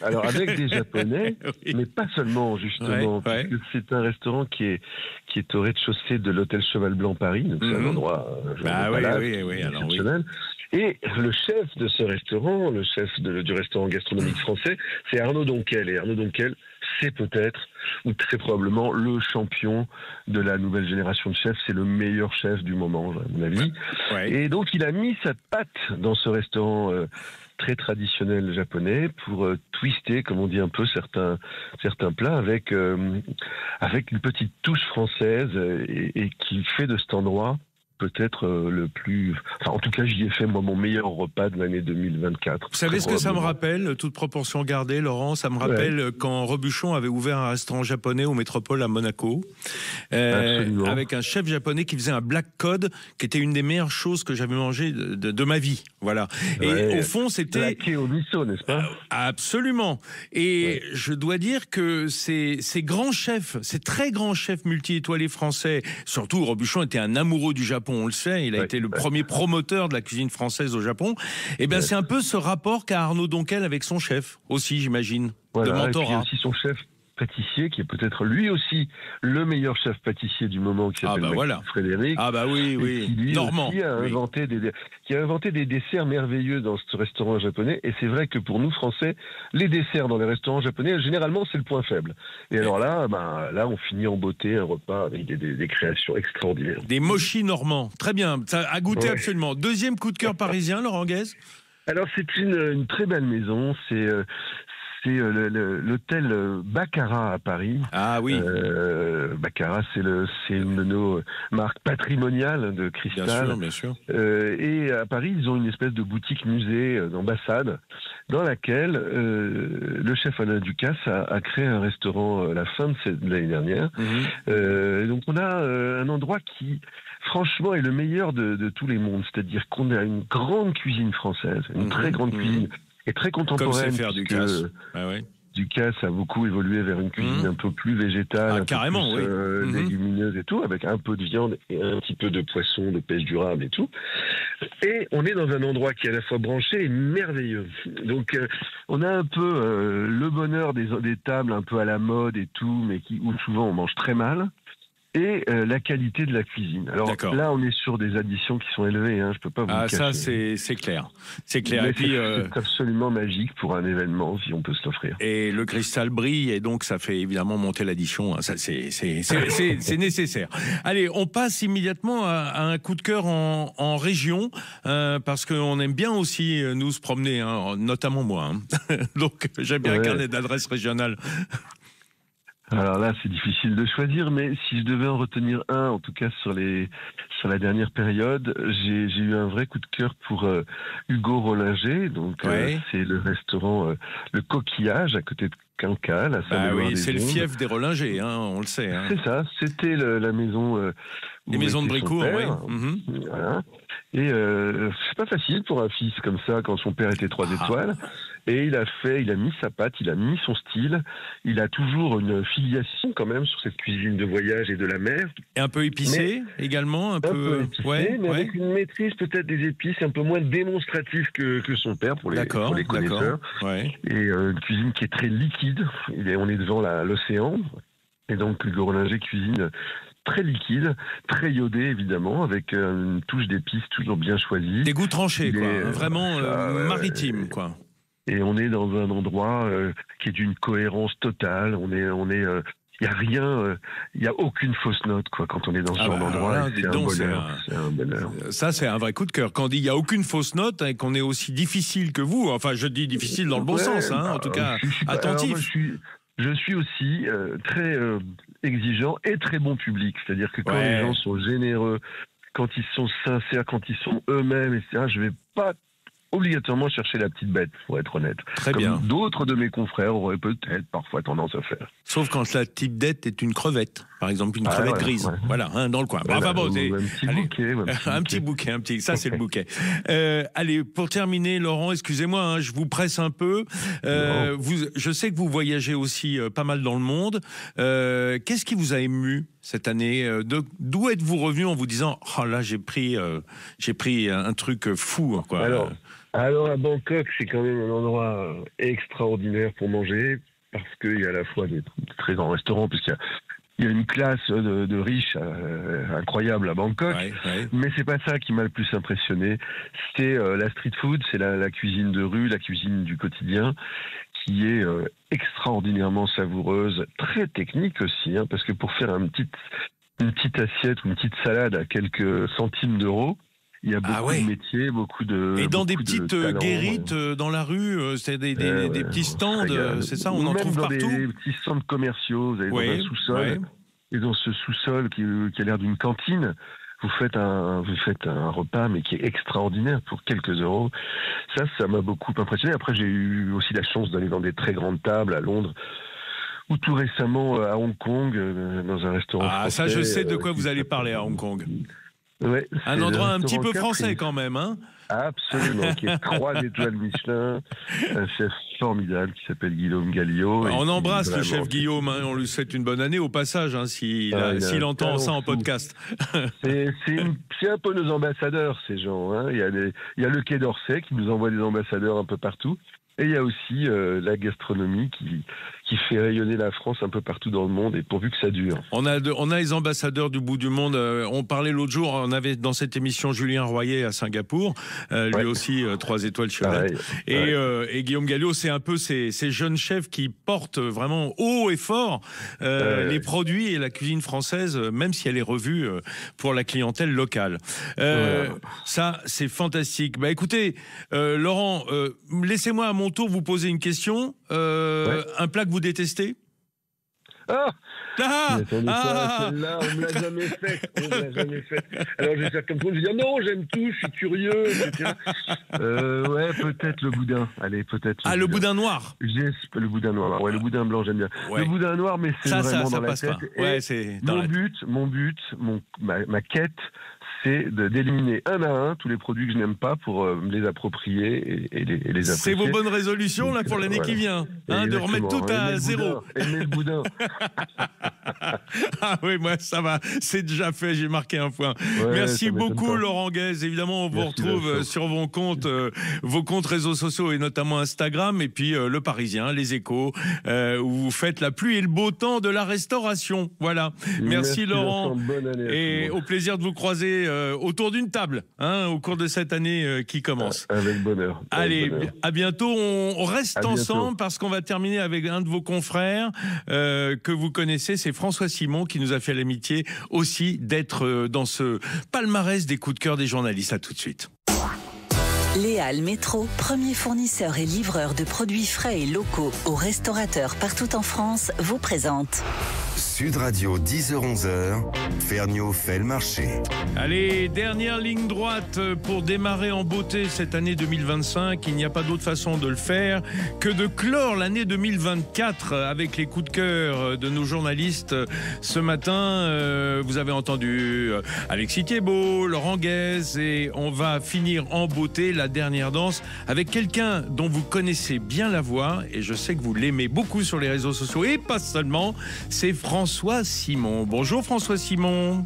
Alors avec des Japonais, mais pas seulement justement, parce que c'est un restaurant qui est au rez-de-chaussée de l'hôtel Cheval Blanc Paris, donc c'est un endroit exceptionnel. Et le chef de ce restaurant, le chef du restaurant gastronomique français, c'est Arnaud Donquel. Et Arnaud Donquel, c'est peut-être, ou très probablement, le champion de la nouvelle génération de chefs. C'est le meilleur chef du moment, à mon avis. Et donc, il a mis sa patte dans ce restaurant très traditionnel japonais pour twister, comme on dit un peu, certains plats avec une petite touche française et qui fait de cet endroit peut-être le plus... Enfin, en tout cas, j'y ai fait, moi, mon meilleur repas de l'année 2024. Vous savez ce que ça me rappelle, toute proportion gardée, Laurent? Ça me rappelle quand Robuchon avait ouvert un restaurant japonais au Métropole à Monaco, avec un chef japonais qui faisait un black cod, qui était une des meilleures choses que j'avais mangé de ma vie. Voilà. Et au fond, c'était... Laqué au miso, n'est-ce pas? Absolument. Et je dois dire que ces grands chefs, ces très grands chefs multi-étoilés français, surtout Robuchon était un amoureux du Japon, on le sait, il a été le premier promoteur de la cuisine française au Japon. Et bien, c'est un peu ce rapport qu'a Arnaud Donquel avec son chef aussi, j'imagine, de mentorat. Et puis aussi son chef pâtissier qui est peut-être lui aussi le meilleur chef pâtissier du moment, qui s'appelle Frédéric. Ah bah oui, qui lui Normand. Aussi a inventé des desserts merveilleux dans ce restaurant japonais. Et c'est vrai que pour nous Français, les desserts dans les restaurants japonais, généralement c'est le point faible. Et alors là, on finit en beauté un repas avec des créations extraordinaires. Des mochis normands, très bien. Ça a goûté absolument. Deuxième coup de cœur parisien, Laurent Guez. Alors c'est une très belle maison. C'est l'hôtel Baccarat à Paris. Ah oui. Baccarat, c'est une de nos marques patrimoniales de cristal. Bien sûr. Et à Paris, ils ont une espèce de boutique musée d'ambassade dans laquelle le chef Alain Ducasse a créé un restaurant à la fin de l'année dernière. Donc on a un endroit qui, franchement, est le meilleur de tous les mondes. C'est-à-dire qu'on a une grande cuisine française, une très grande cuisine. Et très contemporaine. Comme sait faire Ducasse. Ducasse a beaucoup évolué vers une cuisine un peu plus végétale, carrément, légumineuse et tout, avec un peu de viande et un petit peu de poisson, de pêche durable et tout. Et on est dans un endroit qui est à la fois branché et merveilleux. Donc on a un peu le bonheur des tables un peu à la mode et tout, mais où souvent on mange très mal. Et la qualité de la cuisine. Alors là, on est sur des additions qui sont élevées, je peux pas vous le cacher. Ça, c'est clair. C'est clair. Et puis, c'est absolument magique pour un événement, si on peut se l'offrir. Et le cristal brille, et donc ça fait évidemment monter l'addition. Ça, c'est nécessaire. Allez, on passe immédiatement à un coup de cœur en région, parce qu'on aime bien aussi nous se promener, notamment moi. Donc, j'aime bien un carnet d'adresses régionales. Alors là, c'est difficile de choisir, mais si je devais en retenir un, en tout cas sur la dernière période, j'ai eu un vrai coup de cœur pour Hugo Rollinger. Donc c'est le restaurant Le Coquillage à côté de Cancale, à Saint-Médard. C'est le fief des Rollinger, on le sait. C'est ça, c'était la maison. Les maisons de Bricourt, Voilà. Et c'est pas facile pour un fils comme ça quand son père était 3 étoiles. Et il a mis sa patte, il a mis son style. Il a toujours une filiation quand même sur cette cuisine de voyage et de la mer. Et un peu épicé également, un peu épicé, mais avec une maîtrise peut-être des épices un peu moins démonstrative que son père pour les connaisseurs. Et une cuisine qui est très liquide. On est devant l'océan. Et donc Hugo Rollinger cuisine très liquide, très iodé évidemment, avec une touche d'épices toujours bien choisie. Des goûts tranchés, vraiment maritime, quoi. Et on est dans un endroit qui est d'une cohérence totale. Il y a rien, il y a aucune fausse note quand on est dans ce genre d'endroit. C'est un bonheur. Ça, c'est un vrai coup de cœur. Quand on dit il y a aucune fausse note et qu'on est aussi difficile que vous. Enfin, je dis difficile dans le bon sens, en tout cas attentif. Je suis aussi très exigeant et très bon public. C'est-à-dire que quand les gens sont généreux, quand ils sont sincères, quand ils sont eux-mêmes, etc., je vais pas obligatoirement chercher la petite bête, pour être honnête. Très bien. D'autres de mes confrères auraient peut-être parfois tendance à faire. Sauf quand la petite bête est une crevette, par exemple une crevette grise. Ouais. Voilà, dans le coin. Enfin, bon, un petit bouquet. Ça, c'est le bouquet. Allez, pour terminer, Laurent, excusez-moi, je vous presse un peu. Je sais que vous voyagez aussi pas mal dans le monde. Qu'est-ce qui vous a ému cette année? D'où êtes-vous revenu en vous disant « Oh là, j'ai pris un truc fou, quoi ». Alors à Bangkok, c'est quand même un endroit extraordinaire pour manger, parce qu'il y a à la fois des très grands restaurants, puisqu'il y a une classe de riches incroyable à Bangkok, mais c'est pas ça qui m'a le plus impressionné. C'est la street food, c'est la cuisine de rue, la cuisine du quotidien, qui est extraordinairement savoureuse, très technique aussi, parce que pour faire une petite assiette ou une petite salade à quelques centimes d'euros, il y a beaucoup de métiers, beaucoup de... Et dans des petites guérites dans la rue, c'est des petits stands, c'est ça, on en trouve partout. Dans des petits centres commerciaux, vous allez dans un sous-sol, et dans ce sous-sol qui a l'air d'une cantine, vous faites un repas, mais qui est extraordinaire pour quelques euros. Ça m'a beaucoup impressionné. Après, j'ai eu aussi la chance d'aller dans des très grandes tables à Londres, ou tout récemment à Hong Kong, dans un restaurant français. Ça, je sais de quoi vous allez parler à Hong Kong. Ouais, un endroit un petit peu français quand même, Absolument, qui est 3 étoiles Michelin, un chef formidable qui s'appelle Guillaume Galliot. On embrasse le chef Guillaume, on lui souhaite une bonne année au passage, s'il entend ça en podcast. C'est un peu nos ambassadeurs, ces gens. Il y a le Quai d'Orsay qui nous envoie des ambassadeurs un peu partout. Et il y a aussi la gastronomie qui fait rayonner la France un peu partout dans le monde, et pourvu que ça dure. On a les ambassadeurs du bout du monde. On parlait l'autre jour, on avait dans cette émission Julien Royer à Singapour, lui aussi 3 étoiles Chevet. Et Guillaume Galliot, c'est un peu ces jeunes chefs qui portent vraiment haut et fort les produits et la cuisine française, même si elle est revue pour la clientèle locale. Ça, c'est fantastique. Bah écoutez, Laurent, laissez-moi à mon tour vous poser une question. Un plat que vous détestez? Celle-là, on me l'a jamais faite. Alors je vais faire comme ça, je vais dire non, j'aime tout, je suis curieux, etc. Ouais, peut-être le boudin. Allez, peut-être. Le boudin noir. Le boudin noir. Ouais, le boudin blanc, j'aime bien. Ouais. Le boudin noir, mais c'est vraiment dans la tête. Ouais, c'est mon but, ma quête, c'est d'éliminer un à un tous les produits que je n'aime pas pour me les approprier et les apprécier. C'est vos bonnes résolutions là pour l'année qui vient, de remettre tout à zéro. Aimer le boudin. Ah oui, moi ça va, c'est déjà fait, j'ai marqué un point. Merci beaucoup Laurent Guez. Évidemment, on vous retrouve sur vos comptes réseaux sociaux et notamment Instagram, et puis Le Parisien, Les Échos, où vous faites la pluie et le beau temps de la restauration. Voilà. Merci Laurent. Bonne année et au plaisir de vous croiser autour d'une table au cours de cette année qui commence. Avec bonheur. Allez, à bientôt. On reste ensemble parce qu'on va terminer avec un de vos confrères que vous connaissez, c'est François Simon, qui nous a fait l'amitié aussi d'être dans ce palmarès des coups de cœur des journalistes. À tout de suite. Léal Métro, premier fournisseur et livreur de produits frais et locaux aux restaurateurs partout en France, vous présente Sud Radio, 10h-11h, Ferniaud fait le marché. Allez, dernière ligne droite pour démarrer en beauté cette année 2025. Il n'y a pas d'autre façon de le faire que de clore l'année 2024 avec les coups de cœur de nos journalistes. Ce matin, vous avez entendu Alexis Thiebaud, Laurent Guez, et on va finir en beauté la dernière danse avec quelqu'un dont vous connaissez bien la voix, et je sais que vous l'aimez beaucoup sur les réseaux sociaux, et pas seulement, c'est François Simon. Bonjour François Simon.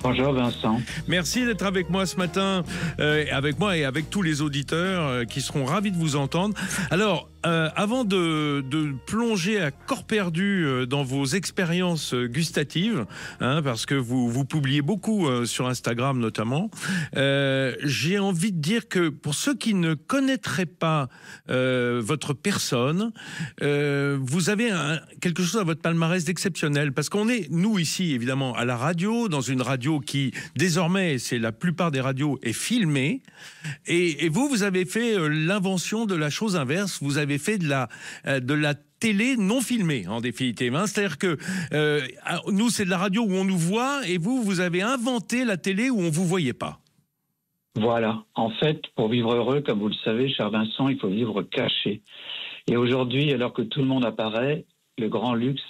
Bonjour Vincent. Merci d'être avec moi ce matin, avec moi et avec tous les auditeurs qui seront ravis de vous entendre. Alors, avant de plonger à corps perdu dans vos expériences gustatives, parce que vous publiez beaucoup sur Instagram notamment, j'ai envie de dire que pour ceux qui ne connaîtraient pas votre personne, vous avez quelque chose à votre palmarès d'exceptionnel, parce qu'on est, nous ici évidemment, à la radio, dans une radio qui désormais, c'est la plupart des radios, est filmée, et vous avez fait l'invention de la chose inverse. Vous avez fait de la télé non filmée, en définitive. C'est-à-dire que nous, c'est de la radio où on nous voit, et vous avez inventé la télé où on ne vous voyait pas. Voilà. En fait, pour vivre heureux, comme vous le savez, cher Vincent, il faut vivre caché. Et aujourd'hui, alors que tout le monde apparaît, le grand luxe,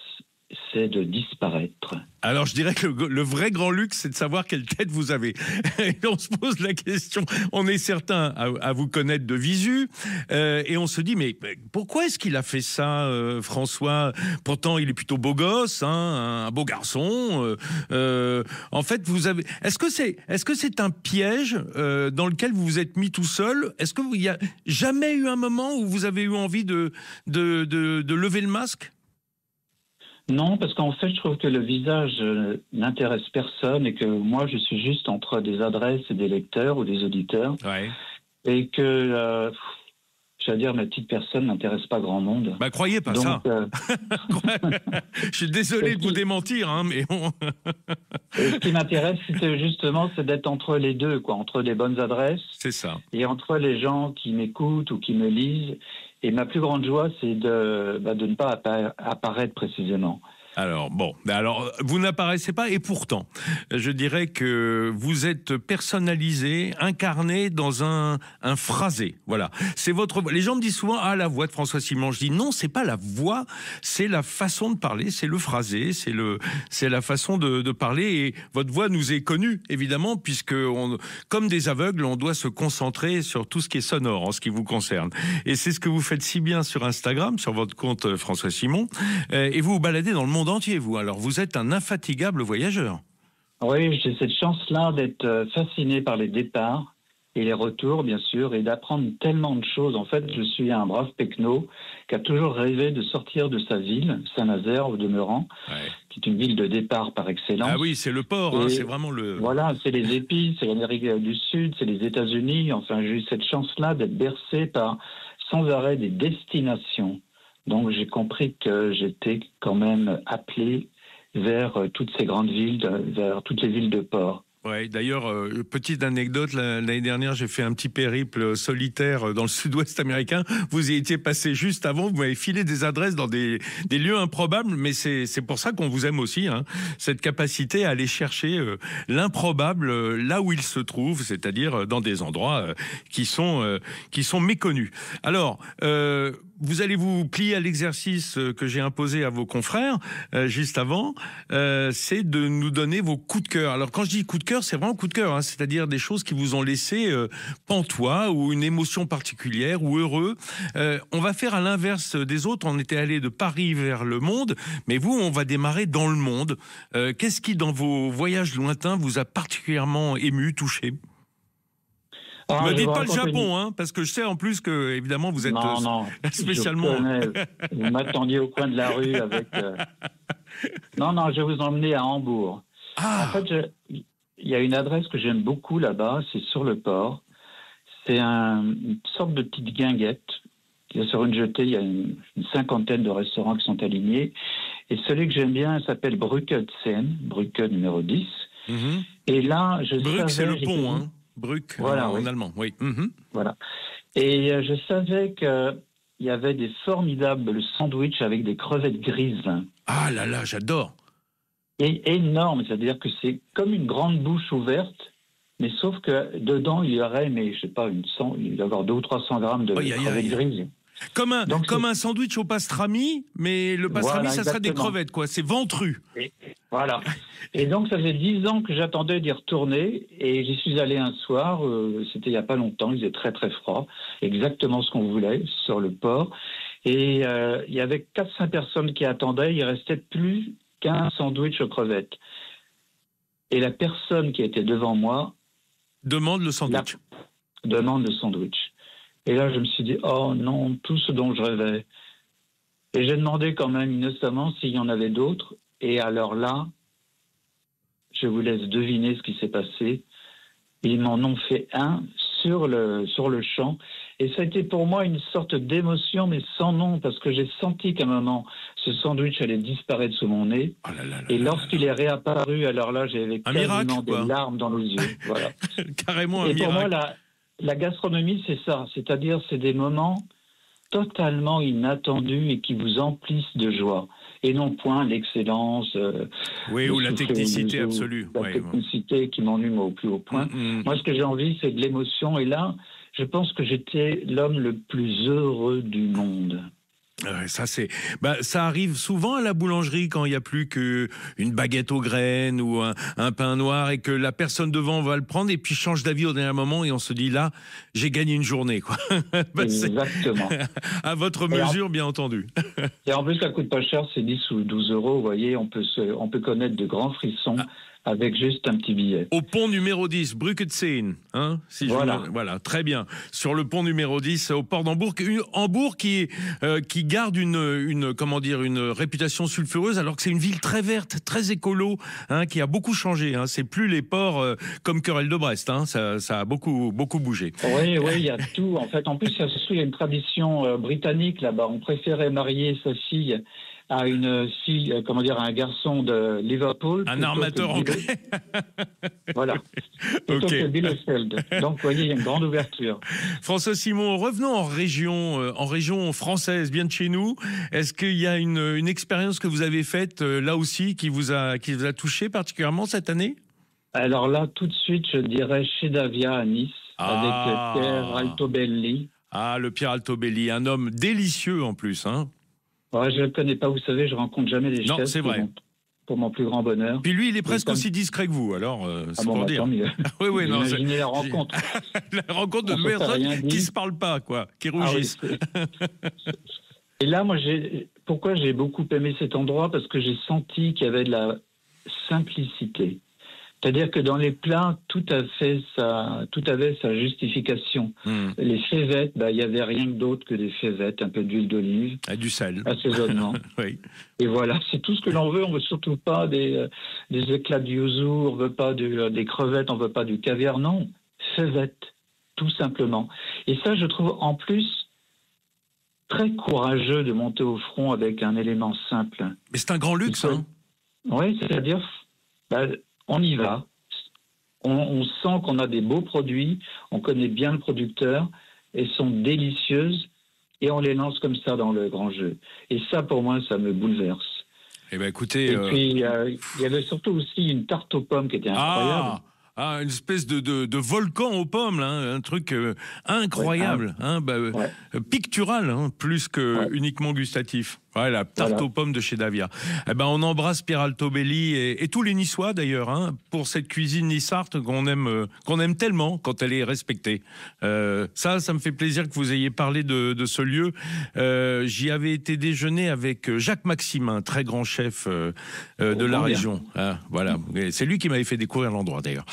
c'est de disparaître. Alors, je dirais que le vrai grand luxe, c'est de savoir quelle tête vous avez. Et on se pose la question, on est certain à vous connaître de visu, et on se dit, mais pourquoi est-ce qu'il a fait ça, François? Pourtant, il est plutôt beau gosse, un beau garçon. En fait, est-ce que c'est un piège dans lequel vous vous êtes mis tout seul? Est-ce qu'il n'y a jamais eu un moment où vous avez eu envie de lever le masque? Non, parce qu'en fait, je trouve que le visage n'intéresse personne, et que moi, je suis juste entre des adresses et des lecteurs ou des auditeurs. Ouais. Et que, j'allais dire, ma petite personne n'intéresse pas grand monde. Bah, croyez pas. Donc, ça. Je suis désolé de vous démentir, mais Et ce qui m'intéresse, c'est d'être entre les deux, quoi, entre les bonnes adresses. C'est ça. Et entre les gens qui m'écoutent ou qui me lisent. Et ma plus grande joie, c'est de ne pas apparaître précisément. Alors, vous n'apparaissez pas, et pourtant, je dirais que vous êtes personnalisé, incarné dans un phrasé. Voilà. C'est votre voix. Les gens me disent souvent, la voix de François Simon. Je dis non, c'est pas la voix, c'est la façon de parler, c'est le phrasé, c'est la façon de parler. Et votre voix nous est connue, évidemment, puisque comme des aveugles, on doit se concentrer sur tout ce qui est sonore en ce qui vous concerne. Et c'est ce que vous faites si bien sur Instagram, sur votre compte François Simon. Et vous vous baladez dans le monde entier, vous. Alors, vous êtes un infatigable voyageur. Oui, j'ai cette chance-là d'être fasciné par les départs et les retours, bien sûr, et d'apprendre tellement de choses. En fait, je suis un brave pecno qui a toujours rêvé de sortir de sa ville, Saint-Nazaire, au demeurant, qui est une ville de départ par excellence. Ah oui, c'est le port, hein, c'est vraiment le... Voilà, c'est les épices, c'est l'Amérique du Sud, c'est les États-Unis. Enfin, j'ai eu cette chance-là d'être bercé par, sans arrêt, des destinations. Donc, j'ai compris que j'étais quand même appelé vers toutes ces grandes villes, vers toutes les villes de port. Ouais, d'ailleurs, petite anecdote, l'année dernière, j'ai fait un petit périple solitaire dans le sud-ouest américain. Vous y étiez passé juste avant, vous m'avez filé des adresses dans des lieux improbables, mais c'est pour ça qu'on vous aime aussi, hein, cette capacité à aller chercher l'improbable là où il se trouve, c'est-à-dire dans des endroits qui sont méconnus. Alors, vous allez vous plier à l'exercice que j'ai imposé à vos confrères juste avant, c'est de nous donner vos coups de cœur. Alors quand je dis coup de cœur, c'est vraiment coup de cœur, hein, c'est-à-dire des choses qui vous ont laissé pantois ou une émotion particulière ou heureux. On va faire à l'inverse des autres, on était allé de Paris vers le monde, mais vous, on va démarrer dans le monde. Qu'est-ce qui, dans vos voyages lointains, vous a particulièrement ému, touché ? Ne me dites pas le Japon, hein, parce que je sais en plus que, évidemment, vous êtes spécialement... Vous m'attendiez au coin de la rue avec... Non, je vais vous emmener à Hambourg. En fait, il y a une adresse que j'aime beaucoup là-bas, c'est sur le port. C'est une sorte de petite guinguette. Sur une jetée, il y a une cinquantaine de restaurants qui sont alignés. Et celui que j'aime bien s'appelle Brücke 10, Brücke numéro 10. Mm-hmm. Et là, Brücke, c'est le pont, hein. Brücke, voilà, en allemand, oui. Mm-hmm. Voilà. Et je savais qu'il y avait des formidables sandwichs avec des crevettes grises. Ah là là, j'adore. Et énorme, c'est-à-dire que c'est comme une grande bouche ouverte, mais sauf que dedans, il y aurait, mais je sais pas, il y avoir 200 ou 300 grammes de crevettes grises. Comme un sandwich au pastrami, mais le pastrami, ça serait des crevettes, quoi. C'est ventru. Voilà. Et donc, ça faisait 10 ans que j'attendais d'y retourner, et j'y suis allé un soir, c'était il n'y a pas longtemps, il faisait très très froid, exactement ce qu'on voulait, sur le port. Et il y avait 4-5 personnes qui attendaient, il restait plus qu'un sandwich aux crevettes. Et la personne qui était devant moi... demande le sandwich. Demande le sandwich. Et là, je me suis dit, oh non, tout ce dont je rêvais. Et j'ai demandé quand même innocemment s'il y en avait d'autres. Et alors là, je vous laisse deviner ce qui s'est passé. Ils m'en ont fait un sur le champ. Et ça a été pour moi une sorte d'émotion, mais sans nom, parce que j'ai senti qu'à un moment, ce sandwich allait disparaître sous mon nez. Oh là là là, et lorsqu'il est réapparu, alors là, j'avais quasiment des larmes dans les yeux. Voilà. Carrément un miracle. Et pour moi, la gastronomie, c'est ça. C'est-à-dire, c'est des moments totalement inattendus et qui vous emplissent de joie. Et non point l'excellence. Ou la technicité absolue. La technicité qui m'ennuie au plus haut point. Moi, ce que j'ai envie, c'est de l'émotion. Et là, je pense que j'étais l'homme le plus heureux du monde. Ça arrive souvent à la boulangerie quand il n'y a plus qu'une baguette aux graines ou un pain noir et que la personne devant va le prendre et puis change d'avis au dernier moment et on se dit là, j'ai gagné une journée, quoi. Exactement. À votre mesure, bien entendu. Et en plus, ça coûte pas cher, c'est 10 ou 12 euros. Vous voyez, on peut connaître de grands frissons. Avec juste un petit billet. Au pont numéro 10, Brücke 10, hein, voilà, très bien. Sur le pont numéro 10, au port d'Hambourg, Hambourg qui garde une réputation sulfureuse, alors que c'est une ville très verte, très écolo, hein, qui a beaucoup changé. Hein. C'est plus les ports comme Querelle de Brest, hein, ça a beaucoup bougé. Oui, il y a tout. En fait, en plus, il y a une tradition britannique là-bas. On préférait marier sa fille à une fille, à un garçon de Liverpool. Un armateur anglais. Voilà. Plutôt que Bielefeld. Donc, vous voyez, il y a une grande ouverture. François Simon, revenons en région française, bien de chez nous. Est-ce qu'il y a une expérience que vous avez faite, là aussi, qui vous a touché particulièrement cette année? Alors là, tout de suite, je dirais chez Davia à Nice, avec Pierre Altobelli. Ah, le Pierre Altobelli, un homme délicieux en plus, hein. Ouais, je ne le connais pas, vous savez, je rencontre jamais des chefs. Non, c'est vrai. Pour mon plus grand bonheur. Puis lui, il est presque aussi discret que vous, alors c'est pour dire. Oui, non, imaginez la rencontre. La rencontre de deux personnes qui ne se parlent pas, quoi, qui rougissent. Et là, moi, pourquoi j'ai beaucoup aimé cet endroit? Parce que j'ai senti qu'il y avait de la simplicité. C'est-à-dire que dans les plats, tout avait sa justification. Les févettes, il y avait rien d'autre que des févettes, un peu d'huile d'olive. Et du sel. Assaisonnement. Oui. Et voilà, c'est tout ce que l'on veut. On veut surtout pas des éclats de yuzu, on veut pas des crevettes, on veut pas du caviar. Non, févettes, tout simplement. Et ça, je trouve en plus très courageux de monter au front avec un élément simple. Mais c'est un grand luxe, hein. Oui, c'est-à-dire, on y va. On sent qu'on a des beaux produits, on connaît bien le producteur, elles sont délicieuses, et on les lance comme ça dans le grand jeu. Et ça, pour moi, ça me bouleverse. Eh bien, écoutez... Et puis, il y avait surtout aussi une tarte aux pommes qui était incroyable. Une espèce de volcan aux pommes, là, un truc incroyable, pictural, plus que uniquement gustatif. Ouais, la tarte aux pommes de chez Davia. Eh ben, on embrasse Pierre Altobelli et tous les Niçois d'ailleurs, pour cette cuisine nissarte qu'on aime tellement quand elle est respectée. Ça me fait plaisir que vous ayez parlé de ce lieu. J'y avais été déjeuner avec Jacques Maximin, très grand chef de la région. Voilà, c'est lui qui m'avait fait découvrir l'endroit d'ailleurs.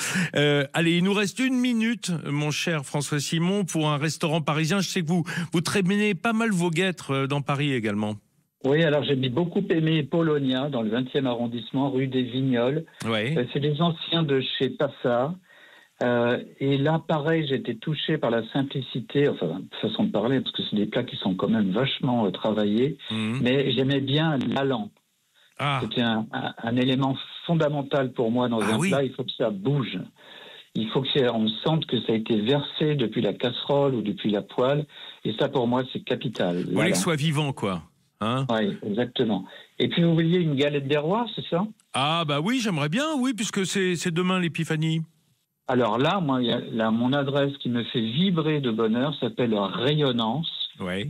Allez, il nous reste 1 minute, mon cher François Simon, pour un restaurant parisien. Je sais que vous traînez pas mal vos guêtres dans Paris également. Oui, alors j'ai beaucoup aimé Polonia, dans le 20e arrondissement, rue des Vignoles. Ouais. C'est des anciens de chez Passard. Et là, pareil, j'ai été touché par la simplicité, enfin, façon de parler, parce que c'est des plats qui sont quand même vachement travaillés. Mais j'aimais bien l'allant. C'était un élément fondamental pour moi dans un plat. Il faut que ça bouge. Il faut qu'on sente que ça a été versé depuis la casserole ou depuis la poêle. Et ça, pour moi, c'est capital. Vous voulez que ce soit vivant, quoi. Oui, exactement. Et puis, vous vouliez une galette des rois, c'est ça? Oui, j'aimerais bien, puisque c'est demain l'épiphanie. Alors là, mon adresse qui me fait vibrer de bonheur s'appelle Rayonnance. Oui.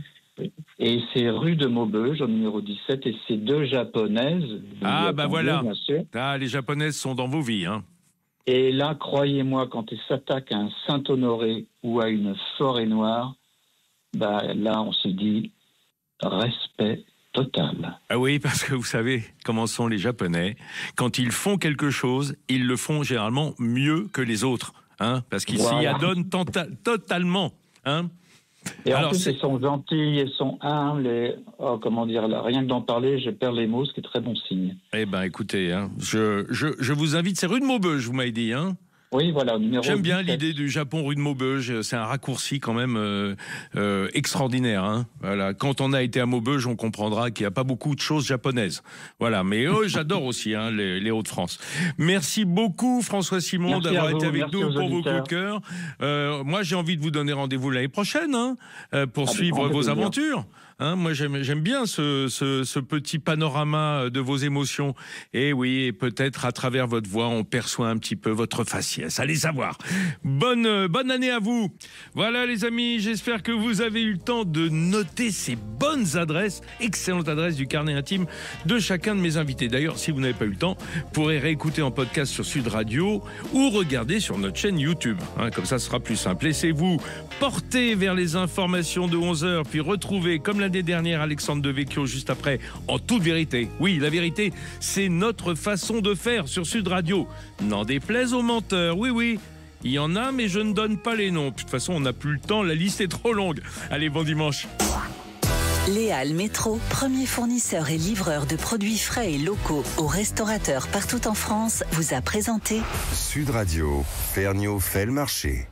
Et c'est rue de Maubeuge, au numéro 17, et c'est 2 japonaises. Voilà. Bien sûr. Les japonaises sont dans vos vies, Et là, croyez-moi, quand elles s'attaquent à un Saint-Honoré ou à une Forêt Noire, là, on se dit respect total. Oui, parce que vous savez comment sont les Japonais. Quand ils font quelque chose, ils le font généralement mieux que les autres, parce qu'ils s'y adonnent totalement, Et en plus, ils sont gentils, ils sont humbles, rien que d'en parler, je perds les mots, ce qui est très bon signe. Eh bien, écoutez, je vous invite, c'est rue de Maubeuge, vous m'avez dit, Oui, voilà, numéro 17. J'aime bien l'idée du Japon rue de Maubeuge, c'est un raccourci quand même extraordinaire. Voilà. Quand on a été à Maubeuge, on comprendra qu'il n'y a pas beaucoup de choses japonaises. Voilà, mais j'adore aussi les Hauts-de-France. Merci beaucoup François Simon d'avoir été avec nous pour vos coups de cœur. Moi, j'ai envie de vous donner rendez-vous l'année prochaine pour suivre vos aventures. Moi, j'aime bien ce petit panorama de vos émotions. Et oui, et peut-être à travers votre voix, on perçoit un petit peu votre faciès. Allez savoir. Bonne année à vous. Voilà, les amis, j'espère que vous avez eu le temps de noter ces bonnes adresses, excellentes adresses du carnet intime de chacun de mes invités. D'ailleurs, si vous n'avez pas eu le temps, vous pourrez réécouter en podcast sur Sud Radio ou regarder sur notre chaîne YouTube. Comme ça, ce sera plus simple. Laissez-vous porter vers les informations de 11h, puis retrouvez, comme l'année dernière, Alexandre Devecchio juste après, en toute vérité. Oui, la vérité, c'est notre façon de faire sur Sud Radio. N'en déplaise aux menteurs. Oui, il y en a, mais je ne donne pas les noms. De toute façon, on n'a plus le temps, la liste est trop longue. Allez, bon dimanche. Léal Métro, premier fournisseur et livreur de produits frais et locaux aux restaurateurs partout en France, vous a présenté Sud Radio, Ferniaud fait le marché.